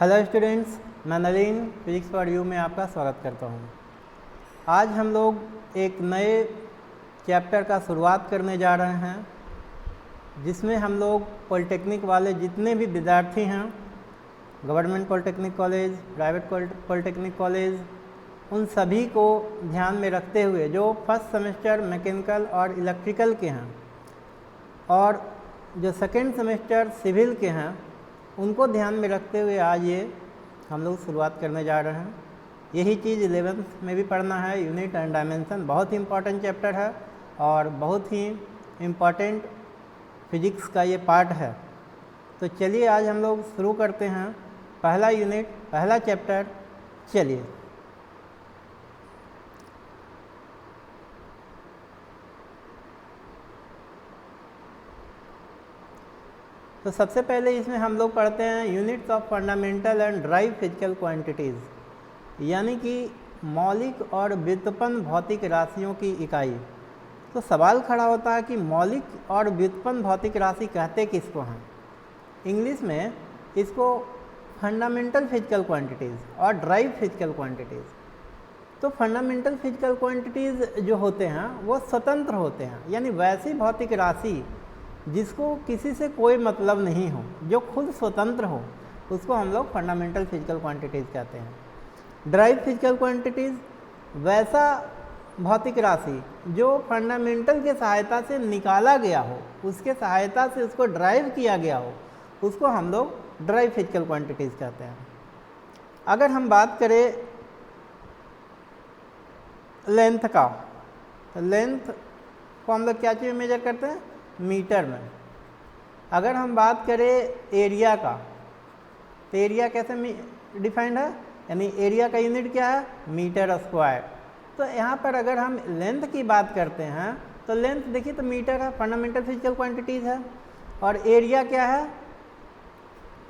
Hello students, मैं Nalin physics for you में आपका स्वागत करता हूँ। आज हम लोग एक नए चैप्टर का शुरुआत करने जा रहे हैं, जिसमें हम लोग पॉलिटेक्निक वाले जितने भी विद्यार्थी हैं, government polytechnic college, private polytechnic college, उन सभी को ध्यान में रखते हुए जो फर्स्ट सेमेस्टर मैकेनिकल और इलेक्ट्रिकल के हैं और जो सेकेंड सेमेस्टर सिविल के हैं, उनको ध्यान में रखते हुए आज ये हम लोग शुरुआत करने जा रहे हैं। यही चीज़ 11th में भी पढ़ना है। यूनिट एंड डायमेंशन बहुत ही इम्पॉर्टेंट चैप्टर है और बहुत ही इम्पॉर्टेंट फिजिक्स का ये पार्ट है। तो चलिए आज हम लोग शुरू करते हैं पहला यूनिट, पहला चैप्टर। चलिए तो सबसे पहले इसमें हम लोग पढ़ते हैं units of fundamental and drive physical quantities, यानी कि मौलिक और व्युत्पन्न भौतिक राशियों की इकाई। तो सवाल खड़ा होता है कि मौलिक और व्युत्पन्न भौतिक राशि कहते किसको हैं? इंग्लिश में इसको फंडामेंटल फिजिकल क्वांटिटीज़ और ड्राइव फिजिकल क्वांटिटीज़। तो फंडामेंटल फिजिकल क्वांटिटीज़ जो होते हैं वो स्वतंत्र होते हैं, यानी वैसी भौतिक राशि जिसको किसी से कोई मतलब नहीं हो, जो खुद स्वतंत्र हो, उसको हम लोग फंडामेंटल फिजिकल क्वांटिटीज़ कहते हैं। ड्राइव फिजिकल क्वांटिटीज़ वैसा भौतिक राशि जो फंडामेंटल के सहायता से निकाला गया हो, उसके सहायता से उसको ड्राइव किया गया हो, उसको हम लोग ड्राइव फिजिकल क्वांटिटीज़ कहते हैं। अगर हम बात करें लेंथ का, तो लेंथ को हम लोग क्या चीज़ मेजर करते हैं? मीटर में। अगर हम बात करें एरिया का, तो एरिया कैसे डिफाइंड है? यानी एरिया का यूनिट क्या है? Metre square. तो यहाँ पर अगर हम लेंथ की बात करते हैं तो लेंथ देखिए तो मीटर है, फंडामेंटल फिजिकल क्वांटिटीज़ है। और एरिया क्या है?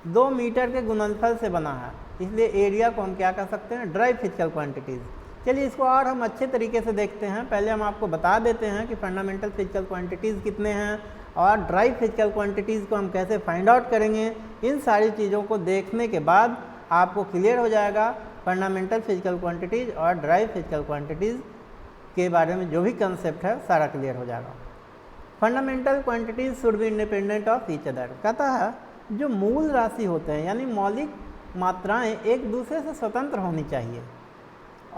2 मीटर के गुणनफल से बना है, इसलिए एरिया को हम क्या कह सकते हैं? Drive physical quantities. चलिए इसको और हम अच्छे तरीके से देखते हैं। पहले हम आपको बता देते हैं कि फंडामेंटल फिजिकल क्वांटिटीज़ कितने हैं और ड्राइव फिजिकल क्वांटिटीज़ को हम कैसे फाइंड आउट करेंगे। इन सारी चीज़ों को देखने के बाद आपको क्लियर हो जाएगा फंडामेंटल फिजिकल क्वांटिटीज़ और ड्राइव फिजिकल क्वांटिटीज़ के बारे में जो भी कंसेप्ट है सारा क्लियर हो जाएगा। Fundamental quantities should be independent of each other. कहता है जो मूल राशि होते हैं, यानी मौलिक मात्राएँ एक दूसरे से स्वतंत्र होनी चाहिए।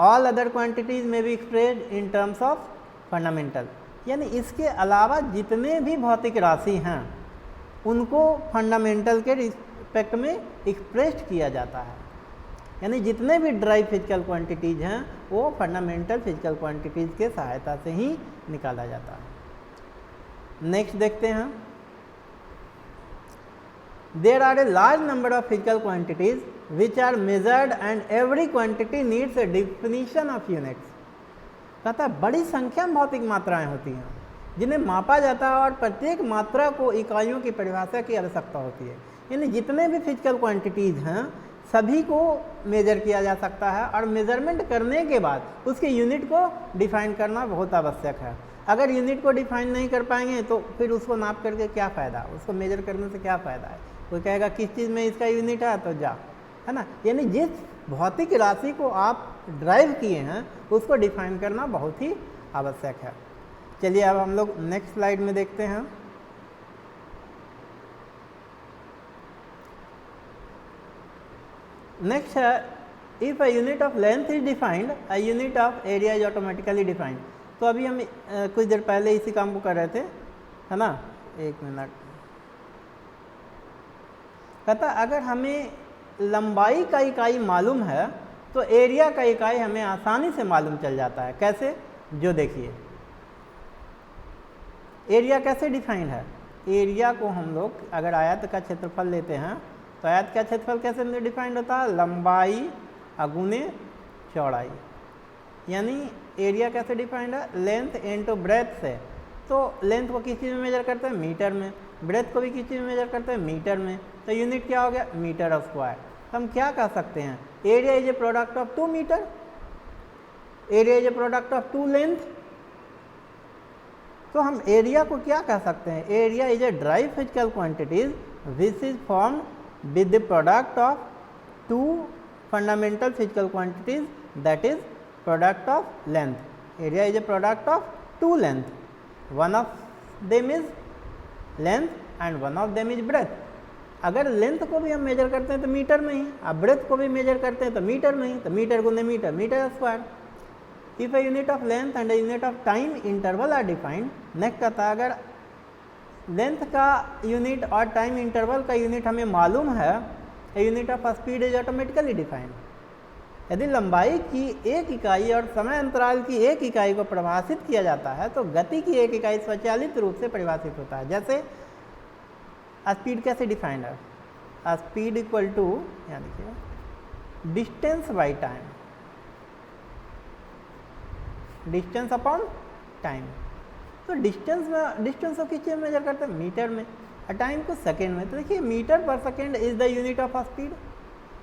ऑल अदर क्वांटिटीज़ में be expressed in terms of fundamental, यानी इसके अलावा जितने भी भौतिक राशि हैं उनको फंडामेंटल के रिस्पेक्ट में एक्सप्रेस्ड किया जाता है। यानी जितने भी ड्राइव फिजिकल क्वांटिटीज़ हैं वो फंडामेंटल फिजिकल क्वांटिटीज़ के सहायता से ही निकाला जाता है। नेक्स्ट देखते हैं, there are a large number of physical quantities which are measured and every quantity needs a definition of units। कहता है बड़ी संख्या में भौतिक मात्राएं होती हैं जिन्हें मापा जाता है और प्रत्येक मात्रा को इकाइयों की परिभाषा की आवश्यकता होती है। यानी जितने भी फिजिकल क्वांटिटीज़ हैं सभी को मेजर किया जा सकता है और मेजरमेंट करने के बाद उसके यूनिट को डिफाइन करना बहुत आवश्यक है। अगर यूनिट को डिफाइन नहीं कर पाएंगे तो फिर उसको नाप करके क्या फ़ायदा, उसको मेजर करने से क्या फ़ायदा है? कोई कहेगा किस चीज़ में इसका यूनिट है, तो जा, है ना। यानी जिस भौतिक राशि को आप ड्राइव किए हैं उसको डिफाइन करना बहुत ही आवश्यक है। चलिए अब हम लोग नेक्स्ट स्लाइड में देखते हैं। नेक्स्ट है, if a unit of length is defined a unit of area is automatically defined. तो अभी हम कुछ देर पहले इसी काम को कर रहे थे, है ना। एक मिनट। कहता अगर हमें लंबाई का इकाई मालूम है तो एरिया का इकाई हमें आसानी से मालूम चल जाता है। कैसे? जो देखिए एरिया कैसे डिफाइंड है। एरिया को हम लोग अगर आयत का क्षेत्रफल लेते हैं तो आयत का क्षेत्रफल कैसे डिफाइंड होता है? लंबाई अगुने चौड़ाई। यानी एरिया कैसे डिफाइंड है? लेंथ इनटू ब्रेथ से। तो लेंथ को किस चीज़ में मेजर करते हैं? मीटर में। ब्रेथ को भी किस चीज़ में मेजर करते हैं? मीटर में। तो यूनिट क्या हो गया? Metre square. हम क्या कह सकते हैं? Area is a product of 2 metre, area is a product of 2 length. तो हम एरिया को क्या कह सकते हैं? Area is a derived physical quantities which is formed with the product of two fundamental physical quantities, that is product of length. Area is a product of two length. One of them is length and one of them is breadth. अगर length को भी हम major करते हैं तो metre में ही, अब breath को भी मेजर करते हैं तो मीटर में ही, तो मीटर गुने metre, metre square. If a unit of length and a unit of time interval are defined. Next कहता है अगर लेंथ का यूनिट और टाइम इंटरवल का यूनिट हमें मालूम है, a unit of speed is automatically defined. यदि लंबाई की एक इकाई और समय अंतराल की एक इकाई को परिभाषित किया जाता है तो गति की एक इकाई स्वचालित रूप से परिभाषित होता है. जैसे स्पीड कैसे डिफाइंड है? स्पीड इक्वल टू, यहाँ देखिए, distance by time, distance upon time. तो डिस्टेंस को किस चीज़ में मेजर करते हैं? मीटर में. और टाइम को सेकेंड में. तो देखिए मीटर पर second is the unit of speed,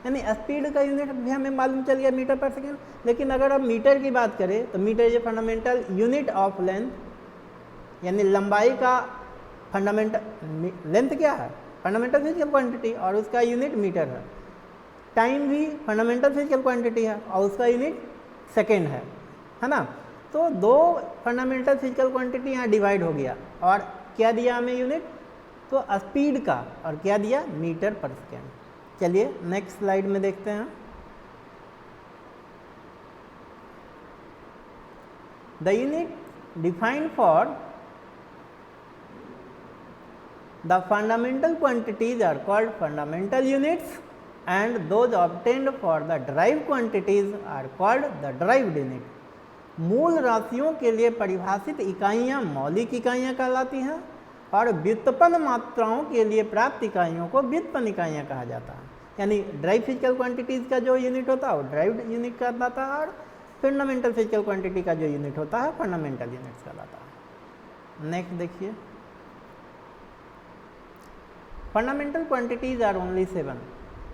यानी स्पीड का यूनिट भी हमें मालूम चल गया मीटर पर सेकेंड. लेकिन अगर अब मीटर की बात करें तो metre is a fundamental unit of length, यानी लंबाई का फंडामेंटल, लेंथ क्या है? फंडामेंटल फिजिकल क्वांटिटी और उसका यूनिट मीटर है. टाइम भी फंडामेंटल फिजिकल क्वांटिटी है और उसका यूनिट सेकेंड है ना. तो दो फंडामेंटल फिजिकल क्वांटिटी यहाँ डिवाइड हो गया और क्या दिया हमें यूनिट? तो स्पीड का, और क्या दिया? मीटर पर सेकेंड. चलिए नेक्स्ट स्लाइड में देखते हैं. The unit defined for the fundamental quantities are called fundamental units and those obtained for the derived quantities are called the derived unit. मूल राशियों के लिए परिभाषित इकाइयाँ मौलिक इकाइयाँ कहलाती हैं और व्युत्पन्न मात्राओं के लिए प्राप्त इकाइयों को व्युत्पन्न इकाइयाँ कहा जाता है. यानी ड्राइव फिजिकल क्वांटिटीज़ का जो यूनिट होता है वो ड्राइव्ड यूनिट कहलाता है और फंडामेंटल फिजिकल क्वांटिटी का जो यूनिट होता है फंडामेंटल यूनिट्स कहलाता है. नेक्स्ट देखिए, फंडामेंटल क्वांटिटीज आर ओनली 7.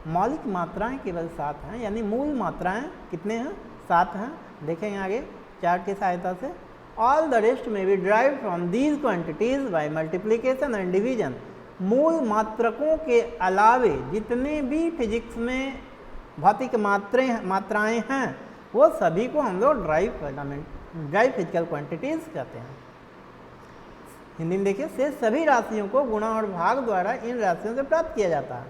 मौलिक मात्राएं केवल 7 हैं, यानी मूल मात्राएं कितने हैं? 7 हैं. देखेंगे आगे चार्ट की सहायता से. All the rest may be derived from these quantities by multiplication and division. मूल मात्रकों के अलावे जितने भी फिजिक्स में भौतिक मात्राएं हैं वो सभी को हम लोग ड्राइव फिजिकल क्वांटिटीज कहते हैं. हिंदी में देखिए, से सभी राशियों को गुणा और भाग द्वारा इन राशियों से प्राप्त किया जाता है.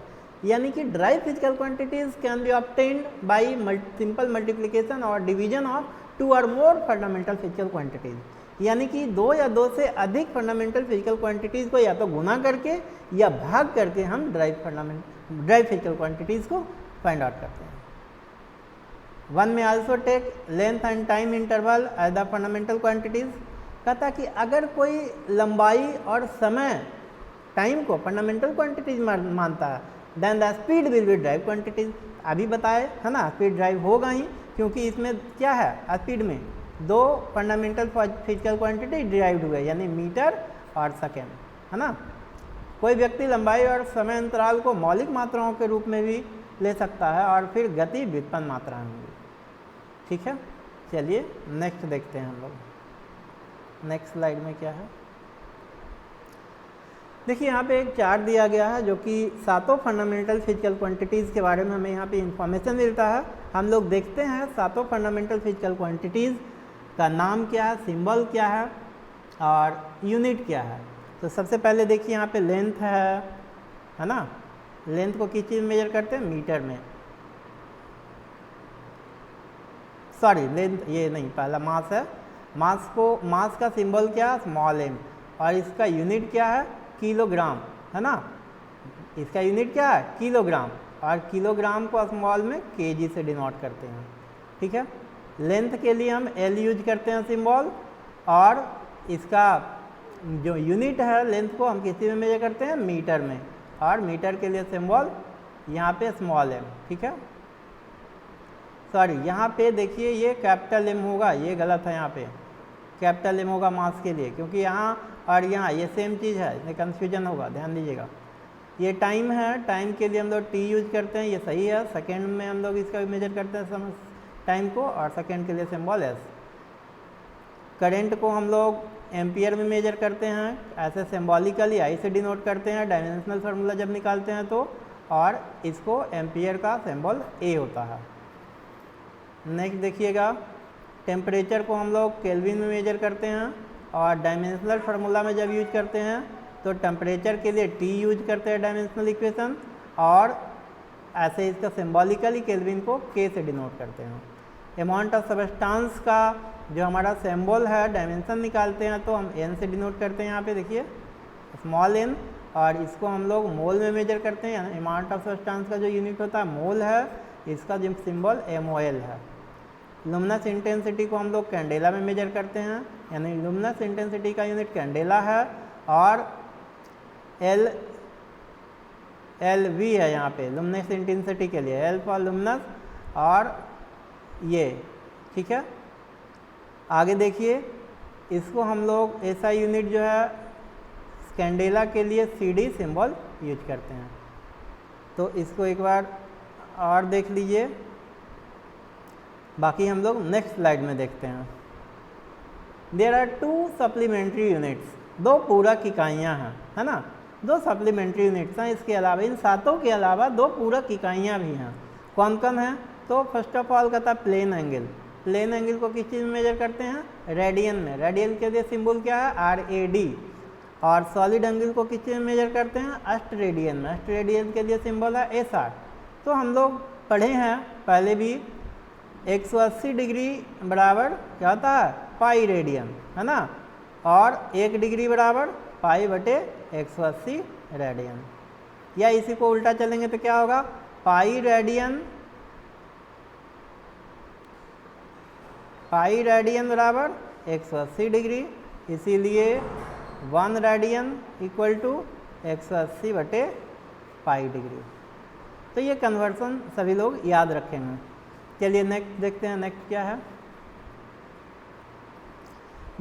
यानी कि drive physical quantities can be obtained by simple multiplication और डिवीजन ऑफ 2 और मोर फंडामेंटल फिजिकल क्वांटिटीज. यानी कि 2 या 2 से अधिक फंडामेंटल फिजिकल क्वांटिटीज को या तो गुना करके या भाग करके हम ड्राइव फिजिकल क्वांटिटीज को फाइंड आउट करते हैं. One may also take length and time interval as the fundamental quantities. कहता कि अगर कोई लंबाई और समय टाइम को फंडामेंटल क्वांटिटीज मानता है then the speed will be derived quantities. अभी बताए है ना, स्पीड ड्राइव होगा ही, क्योंकि इसमें क्या है? स्पीड में 2 फंडामेंटल फिजिकल क्वांटिटी ड्राइव्ड हुए, यानी मीटर और सेकेंड, है ना. कोई व्यक्ति लंबाई और समय अंतराल को मौलिक मात्राओं के रूप में भी ले सकता है और फिर गति व्युत्पन्न मात्राएं होंगी. ठीक है, चलिए नेक्स्ट देखते हैं हम लोग. नेक्स्ट स्लाइड में क्या है? देखिए यहाँ पे एक चार्ट दिया गया है जो कि 7 फंडामेंटल फिजिकल क्वांटिटीज़ के बारे में हमें यहाँ पे इंफॉर्मेशन मिलता है. हम लोग देखते हैं 7 फंडामेंटल फिजिकल क्वांटिटीज़ का नाम क्या है, सिंबल क्या है और यूनिट क्या है. तो सबसे पहले देखिए यहाँ पे लेंथ है ना. लेंथ को किस चीज़ में मेजर करते हैं? मीटर में. सॉरी, लेंथ ये नहीं, पहला मास है. मास का सिंबल क्या है? Small M. और इसका यूनिट क्या है? किलोग्राम, है ना. इसका यूनिट क्या है? किलोग्राम. और किलोग्राम को स्मॉल में केजी से डिनोट करते हैं. ठीक है. लेंथ के लिए हम एल यूज करते हैं सिंबल, और इसका जो यूनिट है लेंथ को हम किसी में मेजर करते हैं? मीटर में. और मीटर के लिए सिंबल यहाँ पे स्मॉल एम. ठीक है. सॉरी, यहाँ पे देखिए ये कैपिटल एम होगा, ये गलत है. यहाँ पे कैपिटल एम होगा मास के लिए, क्योंकि यहाँ और यहाँ ये सेम चीज़ है, इसमें कन्फ्यूजन होगा, ध्यान दीजिएगा. ये टाइम है, टाइम के लिए हम लोग टी यूज करते हैं, ये सही है. सेकेंड में हम लोग इसका मेजर करते हैं टाइम को, और सेकेंड के लिए सिंबल एस. करंट को हम लोग एम्पियर में मेजर करते हैं, ऐसे सिम्बॉलिकली आई से डिनोट करते हैं. डायमेंशनल फार्मूला जब निकालते हैं तो और इसको एम्पियर का सिंबल ए होता है। नेक्स्ट देखिएगा, टेम्परेचर को हम लोग केल्विन में मेजर करते हैं और डायमेंशनल फार्मूला में जब यूज करते हैं तो टेम्परेचर के लिए टी यूज करते हैं डायमेंशनल इक्वेशन, और ऐसे इसका सिंबॉलिकली केल्विन को के से डिनोट करते हैं। अमाउंट ऑफ सबस्टांस का जो हमारा सिंबल है डायमेंशन निकालते हैं तो हम एन से डिनोट करते हैं, यहाँ पे देखिए स्मॉल एन, और इसको हम लोग मोल में मेजर करते हैं। अमाउंट ऑफ सबस्टांस का जो यूनिट होता है मोल है, इसका जो सिंबल MOL है। लुमिनस इंटेंसिटी को हम लोग कैंडेला में मेजर करते हैं, यानी लुमिनस इंटेंसिटी का यूनिट कैंडेला है, और LV है यहाँ पे लुमिनस इंटेंसिटी के लिए, L फॉर लुमिनस, और ये ठीक है। आगे देखिए, इसको हम लोग ऐसा यूनिट जो है कैंडेला के लिए CD सिंबल यूज करते हैं। तो इसको एक बार और देख लीजिए, बाकी हम लोग नेक्स्ट स्लाइड में देखते हैं। देयर आर 2 सप्लीमेंट्री यूनिट्स, 2 पूरक इकाइयाँ हैं, है ना, 2 सप्लीमेंट्री यूनिट्स हैं। इसके अलावा इन 7 के अलावा 2 पूरक इकाइयाँ भी हैं। कौन कौन है? तो फर्स्ट ऑफ ऑल कहता है प्लेन एंगल। प्लेन एंगल को किस चीज़ में मेजर करते हैं? रेडियन में। रेडियन के लिए सिंबल क्या है? RAD। और सॉलिड एंगल को किस चीज़ में मेजर करते हैं? अष्टरेडियन में। अष्टरेडियन के लिए सिंबल है SR। तो हम लोग पढ़े हैं पहले भी 180 डिग्री बराबर क्या होता है? पाई रेडियन, है ना, और 1 डिग्री बराबर पाई बटे 180 रेडियन। या इसी को उल्टा चलेंगे तो क्या होगा? पाई रेडियन बराबर 180 डिग्री, इसीलिए 1 रेडियन इक्वल टू 180 बटे पाई डिग्री। तो ये कन्वर्सन सभी लोग याद रखेंगे। चलिए नेक्स्ट देखते हैं, नेक्स्ट क्या है।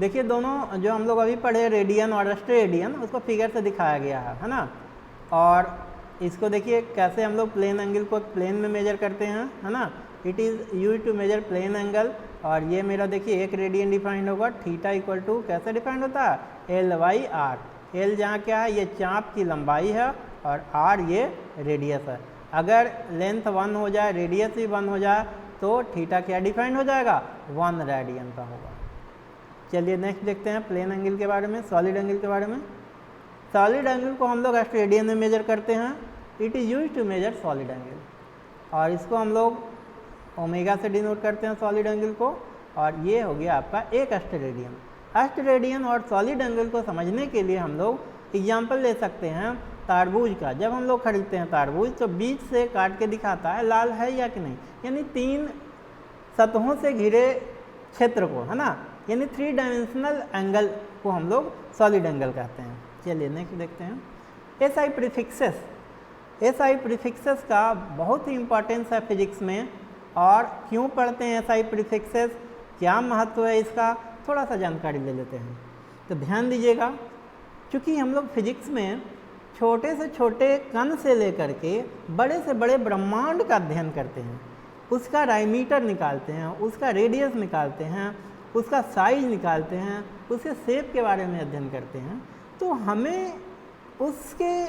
देखिए दोनों जो हम लोग अभी पढ़े रेडियन और अष्टरेडियन, उसको फिगर से दिखाया गया है ना, और इसको देखिए कैसे हम लोग प्लेन एंगल को प्लेन में मेजर करते हैं, है ना। It is use to measure plane angle. और ये मेरा देखिए 1 रेडियन डिफाइंड होगा, थीटा इक्वल टू कैसे डिफाइंड होता है? L/R। L जहाँ क्या है? ये चाप की लंबाई है, और R ये रेडियस है। अगर लेंथ 1 हो जाए, रेडियस भी 1 हो जाए, तो थीटा क्या डिफाइंड हो जाएगा? 1 रेडियन का होगा। चलिए नेक्स्ट देखते हैं प्लेन एंगल के बारे में, सॉलिड एंगल के बारे में। सॉलिड एंगल को हम लोग अष्टरेडियन में मेजर करते हैं। It is use to measure solid angle, और इसको हम लोग ओमेगा से डिनोट करते हैं सॉलिड एंगल को, और ये हो गया आपका 1 अष्टरेडियन। अष्टरेडियन और सॉलिड एंगल को समझने के लिए हम लोग एग्जाम्पल ले सकते हैं तारबूज का। जब हम लोग खरीदते हैं तारबूज तो बीच से काट के दिखाता है लाल है या कि नहीं, यानी 3 सतहों से घिरे क्षेत्र को, है ना, यानी 3 डायमेंशनल एंगल को हम लोग सॉलिड एंगल कहते हैं। चलिए नेक्स्ट देखते हैं SI प्रीफिक्सेस। SI प्रीफिक्सेस का बहुत ही इंपॉर्टेंस है फिजिक्स में, और क्यों पढ़ते हैं SI प्रीफिक्सेस, क्या महत्व है इसका, थोड़ा सा जानकारी ले लेते हैं। तो ध्यान दीजिएगा, क्योंकि हम लोग फिजिक्स में छोटे से छोटे कण से लेकर के बड़े से बड़े ब्रह्मांड का अध्ययन करते हैं, उसका डायमीटर निकालते हैं, उसका रेडियस निकालते हैं, उसका साइज निकालते हैं, उसके शेप के बारे में अध्ययन करते हैं। तो हमें उसके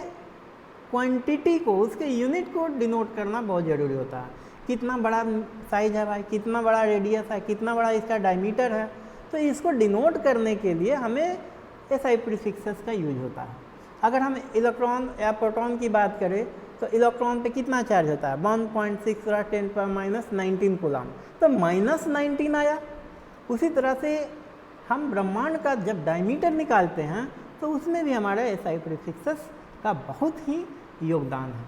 क्वांटिटी को, उसके यूनिट को डिनोट करना बहुत ज़रूरी होता है। कितना बड़ा साइज है भाई, कितना बड़ा रेडियस है, कितना बड़ा इसका डायमीटर है, तो इसको डिनोट करने के लिए हमें SI प्रीफिक्सेस का यूज होता है। अगर हम इलेक्ट्रॉन या प्रोटॉन की बात करें तो इलेक्ट्रॉन पे कितना चार्ज होता है? 1.6 × 10⁻⁻19 कूलम, तो -19 आया। उसी तरह से हम ब्रह्मांड का जब डायमीटर निकालते हैं तो उसमें भी हमारे SI प्रीफिक्सेस का बहुत ही योगदान है।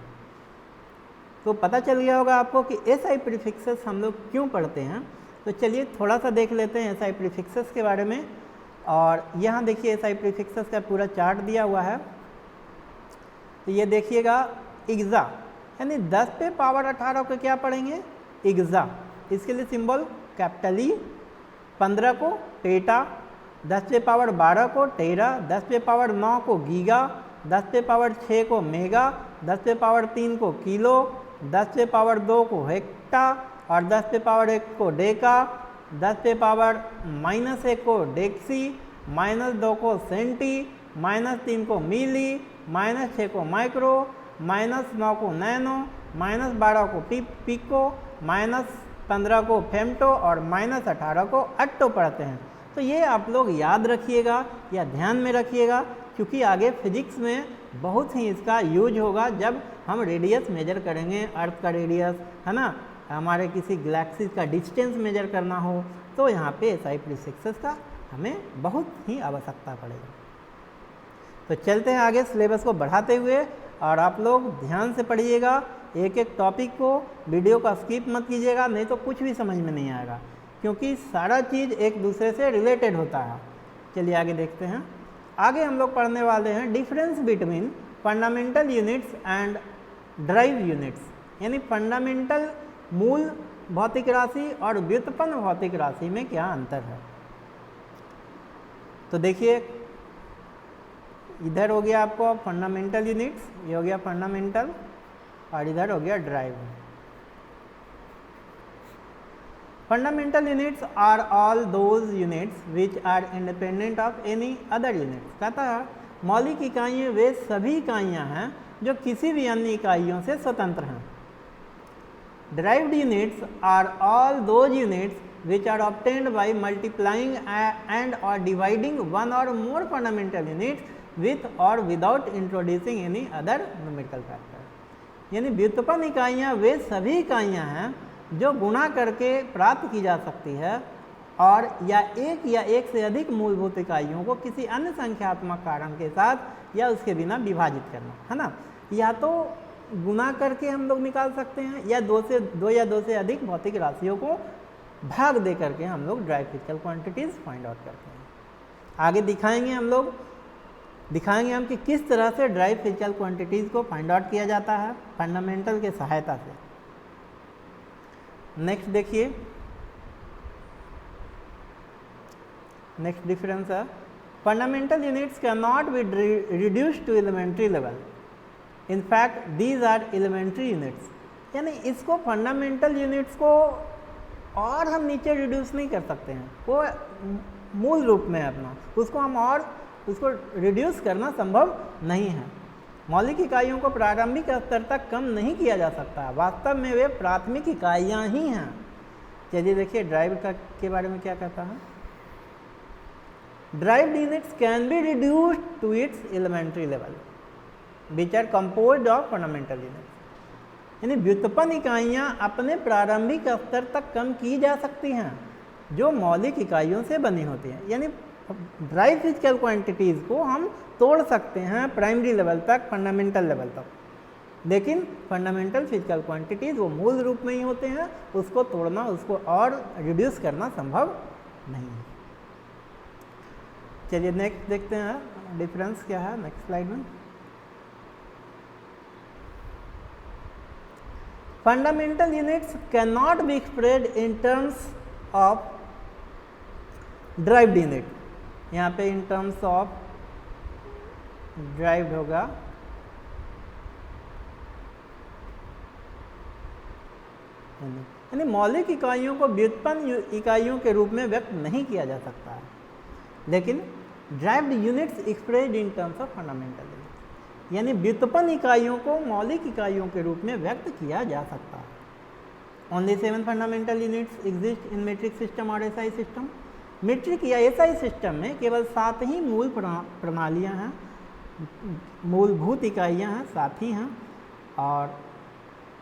तो पता चल गया होगा आपको कि SI प्रीफिक्सेस हम लोग क्यों पढ़ते हैं। तो चलिए थोड़ा सा देख लेते हैं SI प्रीफिक्सेस के बारे में। और यहाँ देखिए SI प्रीफिक्सेस का पूरा चार्ट दिया हुआ है। तो ये देखिएगा इग्जा, यानी 10 पे पावर 18 को क्या पढ़ेंगे? इग्जा। इसके लिए सिंबल कैपिटल E। 15 को टेटा, 10 पे पावर 12 को टेरा, 10 पे पावर 9 को गीगा, 10 पे पावर 6 को मेगा, 10 पे पावर 3 को किलो, 10 पे पावर 2 को हेक्टा, और 10 पे पावर 1 को डेका, 10 पे पावर -1 को डेक्सी, -2 को सेंटी, -3 को मिली, -6 को माइक्रो, -9 को नैनो, -12 को पिको, -15 को फेमटो और -18 को अट्टो पढ़ते हैं। तो ये आप लोग याद रखिएगा या ध्यान में रखिएगा, क्योंकि आगे फिजिक्स में बहुत ही इसका यूज होगा जब हम रेडियस मेजर करेंगे, अर्थ का रेडियस, है ना, हमारे किसी गैलेक्सी का डिस्टेंस मेजर करना हो, तो यहाँ पे SI प्रीफिक्सेस का हमें बहुत ही आवश्यकता पड़ेगी। तो चलते हैं आगे सिलेबस को बढ़ाते हुए, और आप लोग ध्यान से पढ़िएगा, एक एक टॉपिक को, वीडियो का स्किप मत कीजिएगा, नहीं तो कुछ भी समझ में नहीं आएगा, क्योंकि सारा चीज़ एक दूसरे से रिलेटेड होता है। चलिए आगे देखते हैं। आगे हम लोग पढ़ने वाले हैं difference between fundamental units and drive units, यानी फंडामेंटल मूल भौतिक राशि और व्युत्पन्न भौतिक राशि में क्या अंतर है। तो देखिए, इधर हो गया आपको फंडामेंटल यूनिट्स, ये हो गया फंडामेंटल, और इधर हो गया derived. Fundamental units are all those units which are independent of any other units. कहता है मौलिक इकाइयाँ वे सभी इकाइयाँ हैं जो किसी भी अन्य इकाइयों से स्वतंत्र हैं। Derived units are all those units which are obtained by multiplying and or dividing one or more fundamental units with or without introducing any other numerical factor। यानी व्युत्पन्न इकाइयाँ वे सभी इकाइयाँ हैं जो गुणा करके प्राप्त की जा सकती है, और या एक से अधिक मूलभूत इकाइयों को किसी अन्य संख्यात्मक कारण के साथ या उसके बिना विभाजित करना, है ना। या तो गुना करके हम लोग निकाल सकते हैं, या दो से अधिक भौतिक राशियों को भाग दे करके हम लोग derived physical quantities find out करते हैं। आगे दिखाएंगे हम कि किस तरह से ड्राइव फिजिकल क्वांटिटीज को फाइंड आउट किया जाता है फंडामेंटल के सहायता से। नेक्स्ट देखिए, नेक्स्ट डिफरेंस है fundamental units can not be reduced to elementary level, in fact these are elementary units. यानी इसको फंडामेंटल यूनिट्स को और हम नीचे रिड्यूस नहीं कर सकते हैं, वो मूल रूप में है अपना, उसको हम और उसको रिड्यूस करना संभव नहीं है। मौलिक इकाइयों को प्रारंभिक स्तर तक कम नहीं किया जा सकता, वास्तव में वे प्राथमिक इकाइयाँ ही हैं। चलिए देखिए ड्राइव के बारे में क्या कहता है। Derived units can be reduced to its elementary level which are composed of fundamental units। यानी व्युत्पन्न इकाइयाँ अपने प्रारंभिक स्तर तक कम की जा सकती हैं जो मौलिक इकाइयों से बनी होती हैं। यानी ड्राइव फिजिकल क्वांटिटीज़ को हम तोड़ सकते हैं प्राइमरी लेवल तक, फंडामेंटल लेवल तक, लेकिन फंडामेंटल फिजिकल क्वांटिटीज़ वो मूल रूप में ही होते हैं, उसको तोड़ना, उसको और रिड्यूस करना संभव नहीं है। चलिए नेक्स्ट देखते हैं डिफरेंस क्या है नेक्स्ट स्लाइड में। Fundamental units cannot be expressed in terms of derived unit। यहाँ पे in terms of derived होगा, यानी मौलिक इकाइयों को व्युत्पन्न इकाइयों के रूप में व्यक्त नहीं किया जा सकता है, लेकिन derived units expressed in terms of fundamental units, यानी व्युत्पन्न इकाइयों को मौलिक इकाइयों के रूप में व्यक्त किया जा सकता है। Only 7 fundamental units exist in metric system और SI सिस्टम। मेट्रिक या SI सिस्टम में केवल 7 ही मूल प्रणालियां हैं, मूलभूत इकाइयां हैं, 7 ही हैं, और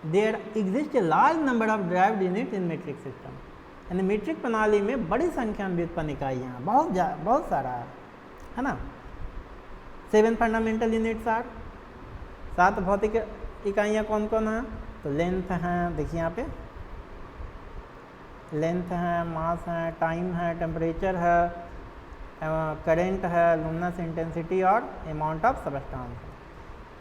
there exist a large number of derived unit in metric system. यानी मेट्रिक प्रणाली में बड़ी संख्या में व्युत्पन्न इकाइयाँ हैं, बहुत सारा है ना। 7 फंडामेंटल यूनिट्स आर, 7 भौतिक इकाइयाँ कौन कौन हैं? तो लेंथ हैं, देखिए यहाँ पे लेंथ है, मास है, टाइम है, टेम्परेचर है, करंट है, लुमिनस इंटेंसिटी और अमाउंट ऑफ सबस्टेंस।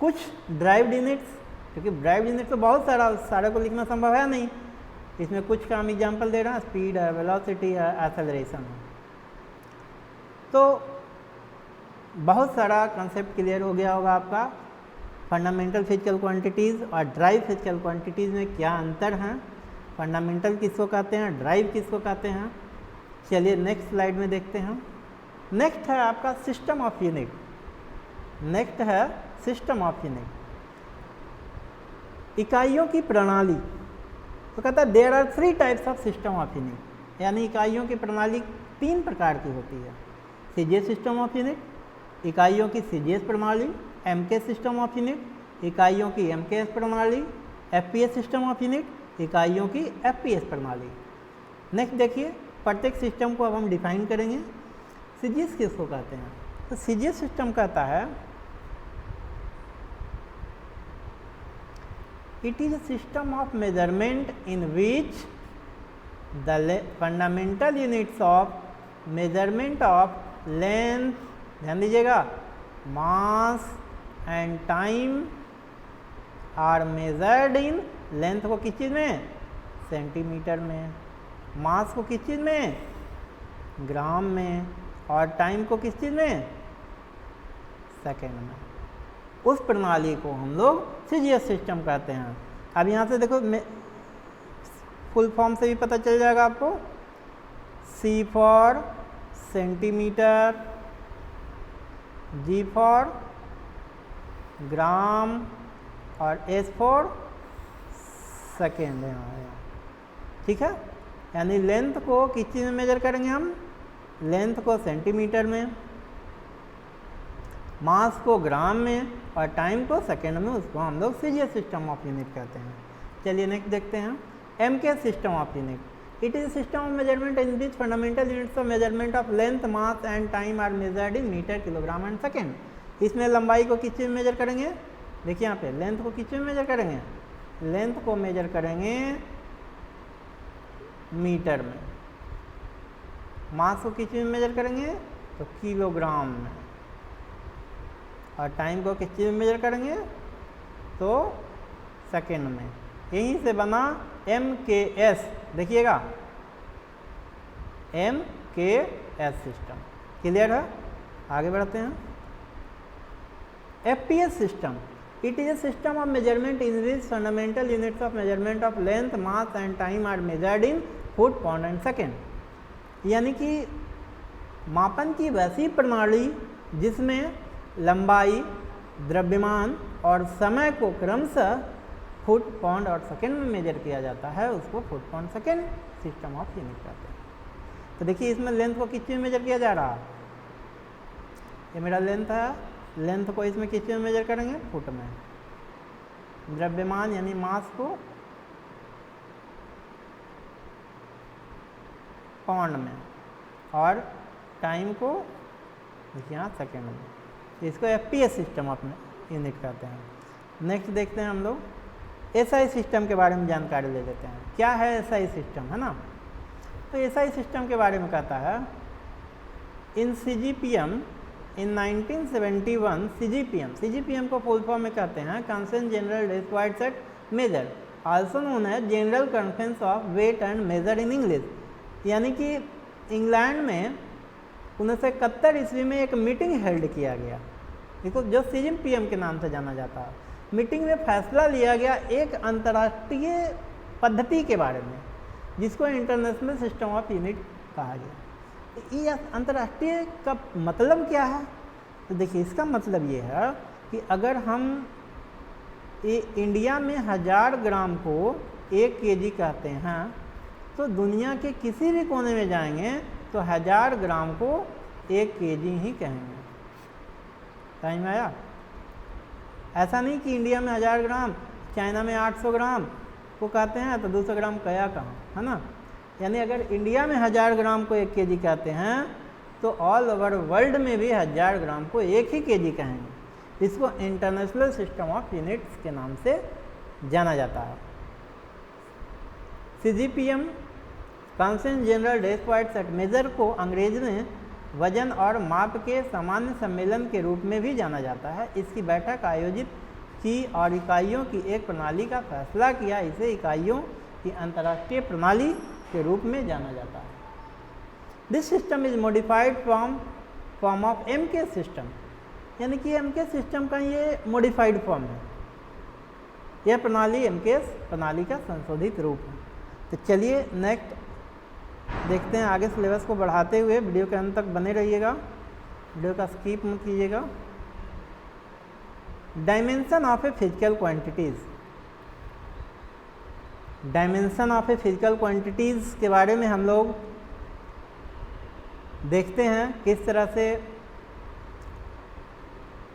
कुछ ड्राइव्ड यूनिट्स, क्योंकि ड्राइव्ड यूनिट तो बहुत सारे को लिखना संभव है नहीं, इसमें कुछ का हम एग्जाम्पल दे रहे हैं, स्पीड है, वेलोसिटी है, एक्सेलरेशन है। तो बहुत सारा कंसेप्ट क्लियर हो गया होगा आपका। फंडामेंटल फिजिकल क्वांटिटीज़ और ड्राइव फिजिकल क्वांटिटीज़ में क्या अंतर हैं, फंडामेंटल किसको कहते हैं, ड्राइव किसको कहते हैं। चलिए नेक्स्ट स्लाइड में देखते हैं। नेक्स्ट है आपका सिस्टम ऑफ यूनिट। नेक्स्ट है सिस्टम ऑफ यूनिट। इकाइयों की प्रणाली, तो कहता है there are 3 types of system of unit, यानी इकाइयों की प्रणाली 3 प्रकार की होती है। सीजीएस सिस्टम ऑफ यूनिट, इकाइयों की सीजीएस प्रणाली, एमके सिस्टम ऑफ यूनिट, इकाइयों की एमकेएस प्रणाली, एफपीएस सिस्टम ऑफ यूनिट, इकाइयों की एफपीएस प्रणाली। नेक्स्ट देखिए, प्रत्येक सिस्टम को अब हम डिफाइन करेंगे। सीजीएस किसको कहते हैं? तो सीजीएस सिस्टम कहता है it is a system of measurement in which the fundamental units of measurement of length, ध्यान दीजिएगा, mass and time are measured in, length को किस चीज़ में? सेंटीमीटर में, मास को किस चीज़ में? ग्राम में, और टाइम को किस चीज़ में? सेकेंड में। उस प्रणाली को हम लोग सीजीएस सिस्टम कहते हैं। अब यहाँ से देखो, फुल फॉर्म से भी पता चल जाएगा आपको। सी फॉर सेंटीमीटर, जी फॉर ग्राम, और एस फॉर सेकेंड। ठीक है, यानी लेंथ को किस चीज़ में मेजर करेंगे हम? लेंथ को सेंटीमीटर में, मास को ग्राम में, और टाइम को सेकेंड में। उसको हम लोग सीजीएस सिस्टम ऑफ यूनिट कहते हैं। चलिए नेक्स्ट देखते हैं, MK system of unit. It is system of measurement in which fundamental units of measurement of length, mass and time are measured in metre, kilogram and second. इसमें लंबाई को किस चीज़ में मेजर करेंगे? देखिए यहाँ पे लेंथ को किस चीज़ में मेजर करेंगे? लेंथ को मेजर करेंगे मीटर में, मास को किस चीज़ में मेजर करेंगे? तो किलोग्राम में, और टाइम को किस चीज़ में मेजर करेंगे? तो सेकेंड में। यहीं से बना एमकेएस, देखिएगा एमकेएस सिस्टम। क्लियर है? आगे बढ़ते हैं। FPS system, it is a system of measurement in which fundamental units of measurement of length, mass and time are measured in foot, pound and second. यानी कि मापन की वैसी प्रणाली जिसमें लंबाई, द्रव्यमान और समय को क्रमशः फुट, पाउंड और सेकेंड में मेजर किया जाता है, उसको foot, pound, second system of unit कहते हैं। तो देखिए इसमें लेंथ को किस चीज़ में मेजर किया जा रहा है? ये मेरा लेंथ है, लेंथ को इसमें किस चीज़ में मेजर करेंगे? फुट में। द्रव्यमान यानी मास को पाउंड में, और टाइम को देखिए यहाँ सेकेंड में। इसको एफपीएस सिस्टम ऑफ यूनिट कहते हैं। नेक्स्ट देखते हैं हम लोग एसआई सिस्टम के बारे में जानकारी ले लेते हैं। क्या है एसआई सिस्टम, है ना? तो एसआई सिस्टम के बारे में कहता है इन सीजीपीएम इन 1971, सीजीपीएम को फुल फॉर्म में कहते हैं कंसेंट जनरल रिक्वायर्ड सेट मेजर, आल्सो नोन है general conference of weight and measure in English. यानी कि इंग्लैंड में 1971 ईस्वी में एक मीटिंग हेल्ड किया गया, देखो जो सीजीपीएम के नाम से जाना जाता है। मीटिंग में फैसला लिया गया एक अंतर्राष्ट्रीय पद्धति के बारे में जिसको इंटरनेशनल सिस्टम ऑफ यूनिट कहा गया। ये अंतर्राष्ट्रीय का मतलब क्या है? तो देखिए इसका मतलब ये है कि अगर हम इंडिया में 1000 ग्राम को 1 केजी कहते हैं तो दुनिया के किसी भी कोने में जाएंगे तो 1000 ग्राम को 1 केजी ही कहेंगे। समझ में आया? ऐसा नहीं कि इंडिया में 1000 ग्राम, चाइना में 800 ग्राम को कहते हैं तो 200 ग्राम कया कहाँ, है ना? यानी अगर इंडिया में 1000 ग्राम को 1 केजी कहते हैं तो ऑल ओवर वर्ल्ड में भी 1000 ग्राम को 1 ही केजी कहेंगे। इसको इंटरनेशनल सिस्टम ऑफ यूनिट्स के नाम से जाना जाता है। सीजीपीएम कंसेंट जनरल रिक्वायर्ड सेट मेजर को अंग्रेजी में वजन और माप के सामान्य सम्मेलन के रूप में भी जाना जाता है। इसकी बैठक आयोजित की और इकाइयों की एक प्रणाली का फैसला किया। इसे इकाइयों की अंतर्राष्ट्रीय प्रणाली के रूप में जाना जाता है। This system is modified form of MK system, यानी कि एमके सिस्टम का ये मॉडिफाइड फॉर्म है। यह प्रणाली एमके प्रणाली का संशोधित रूप है। तो चलिए नेक्स्ट देखते हैं। आगे सिलेबस को बढ़ाते हुए वीडियो के अंत तक बने रहिएगा, वीडियो का स्किप मत कीजिएगा। Dimension of a physical quantities, dimension of a physical quantities के बारे में हम लोग देखते हैं किस तरह से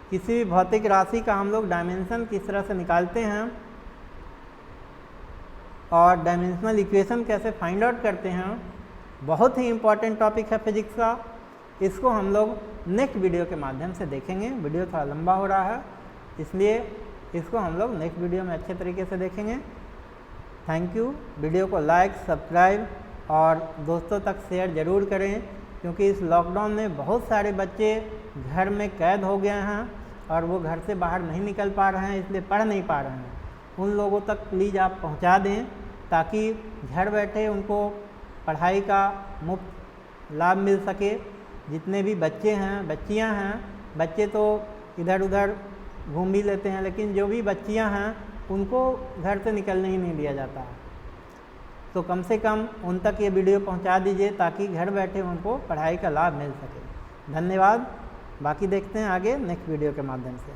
किसी भी भौतिक राशि का हम लोग डायमेंशन किस तरह से निकालते हैं और डायमेंशनल इक्वेशन कैसे फाइंड आउट करते हैं। बहुत ही इम्पॉर्टेंट टॉपिक है फिजिक्स का। इसको हम लोग नेक्स्ट वीडियो के माध्यम से देखेंगे। वीडियो थोड़ा लंबा हो रहा है, इसलिए इसको हम लोग नेक्स्ट वीडियो में अच्छे तरीके से देखेंगे। Thank you. वीडियो को लाइक, सब्सक्राइब और दोस्तों तक शेयर ज़रूर करें, क्योंकि इस लॉकडाउन में बहुत सारे बच्चे घर में कैद हो गए हैं और वो घर से बाहर नहीं निकल पा रहे हैं, इसलिए पढ़ नहीं पा रहे हैं। उन लोगों तक प्लीज़ आप पहुंचा दें, ताकि घर बैठे उनको पढ़ाई का मुफ्त लाभ मिल सके। जितने भी बच्चे हैं, बच्चियां हैं, बच्चे तो इधर उधर घूम भी लेते हैं, लेकिन जो भी बच्चियां हैं उनको घर से निकलने ही नहीं दिया जाता है। तो कम से कम उन तक ये वीडियो पहुंचा दीजिए, ताकि घर बैठे उनको पढ़ाई का लाभ मिल सके। धन्यवाद। बाकी देखते हैं आगे नेक्स्ट वीडियो के माध्यम से।